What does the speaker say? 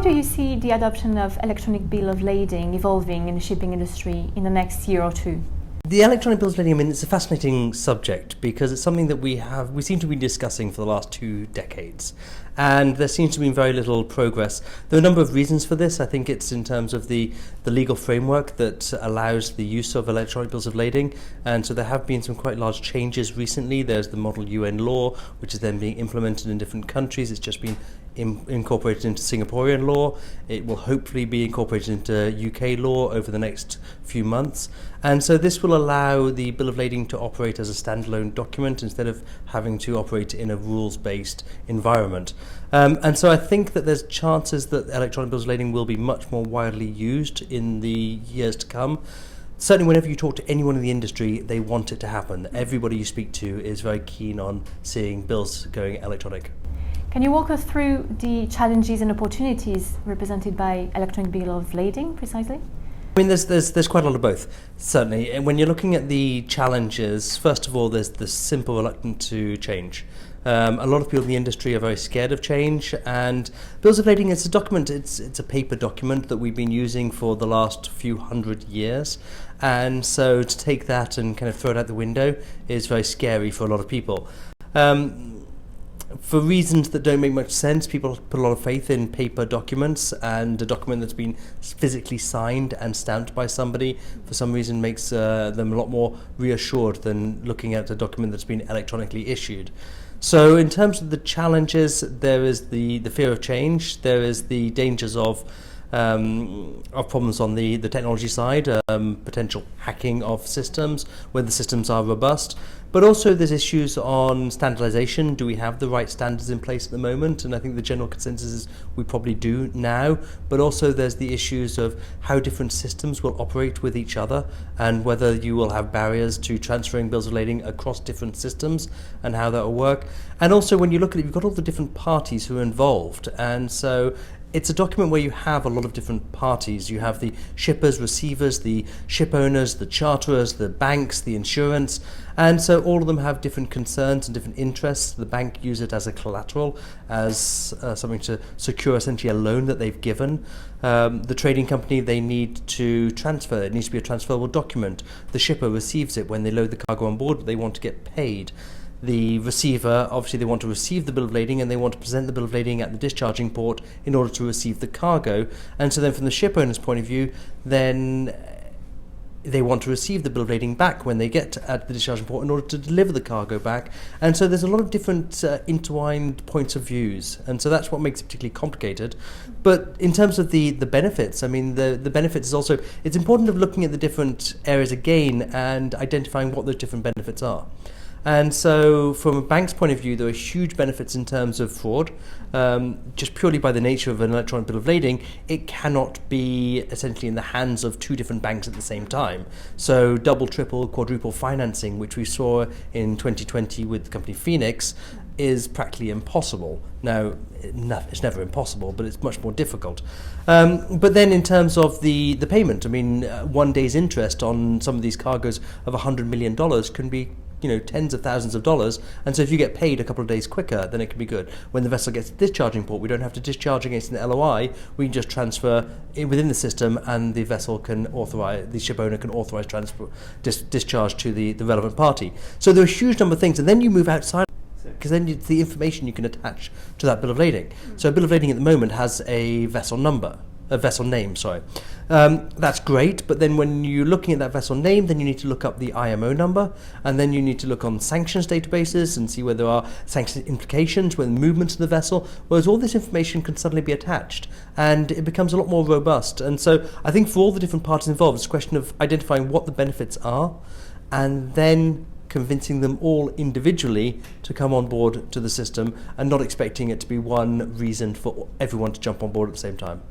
do you see the adoption of electronic bill of lading evolving in the shipping industry in the next year or two? The electronic bills of lading, it's a fascinating subject because it's something that we seem to be discussing for the last 2 decades. And there seems to be very little progress. There are a number of reasons for this. I think it's in terms of the legal framework that allows the use of electronic bills of lading. And so there have been some quite large changes recently. There's the model UN law, which is then being implemented in different countries. It's just been incorporated into Singaporean law. It will hopefully be incorporated into UK law over the next few months. And so this will allow the bill of lading to operate as a standalone document instead of having to operate in a rules-based environment. And so I think that there's chances that electronic bills of lading will be much more widely used in the years to come. Certainly whenever you talk to anyone in the industry, they want it to happen. Everybody you speak to is very keen on seeing bills going electronic. Can you walk us through the challenges and opportunities represented by electronic bill of lading precisely? There's quite a lot of both, certainly. And when you're looking at the challenges, first of all, there's the simple reluctance to change. A lot of people in the industry are very scared of change, and bills of lading is a document. It's a paper document that we've been using for the last few hundred years, and so to take that and kind of throw it out the window is very scary for a lot of people. For reasons that don't make much sense, people put a lot of faith in paper documents, and a document that's been physically signed and stamped by somebody for some reason makes them a lot more reassured than looking at a document that's been electronically issued. So in terms of the challenges, there is the fear of change, there is the dangers of problems on the technology side, potential hacking of systems, whether the systems are robust. But also there's issues on standardization. Do we have the right standards in place at the moment? And I think the general consensus is we probably do now. But also there's the issues of how different systems will operate with each other and whether you will have barriers to transferring bills of lading across different systems and how that will work. And also when you look at it, you've got all the different parties who are involved. And so it's a document where you have a lot of different parties. You have the shippers, receivers, the ship owners, the charterers, the banks, the insurance, and so all of them have different concerns and different interests. The bank use it as a collateral, as something to secure essentially a loan that they've given. The trading company, they need to transfer. It needs to be a transferable document. The shipper receives it when they load the cargo on board, but they want to get paid. The receiver, obviously they want to receive the bill of lading and they want to present the bill of lading at the discharging port in order to receive the cargo. And so then from the ship owner's point of view, then they want to receive the bill of lading back when they get at the discharging port in order to deliver the cargo back. And so there's a lot of different intertwined points of views. And so that's what makes it particularly complicated. But in terms of the benefits, the benefits is also, it's important of looking at the different areas again and identifying what those different benefits are. And so from a bank's point of view, there are huge benefits in terms of fraud. Just purely by the nature of an electronic bill of lading, it cannot be essentially in the hands of 2 different banks at the same time. So double, triple, quadruple financing, which we saw in 2020 with the company Phoenix, is practically impossible. Now, it's never impossible, but it's much more difficult. But then in terms of the payment, 1 day's interest on some of these cargoes of $100 million can be tens of thousands of dollars, and so if you get paid a couple of days quicker, then it can be good. When the vessel gets to discharging port, we don't have to discharge against an LOI, we can just transfer it within the system, and the vessel can authorize, the ship owner can authorize discharge to the relevant party. So there are a huge number of things, and then you move outside, because then it's the information you can attach to that bill of lading. So a bill of lading at the moment has a vessel number, a vessel name, sorry. That's great, but then when you're looking at that vessel name, then you need to look up the IMO number, and then you need to look on sanctions databases and see whether there are sanction implications, whether movements of the vessel, whereas all this information can suddenly be attached, and it becomes a lot more robust. And so I think for all the different parties involved, it's a question of identifying what the benefits are, and then convincing them all individually to come on board to the system, and not expecting it to be one reason for everyone to jump on board at the same time.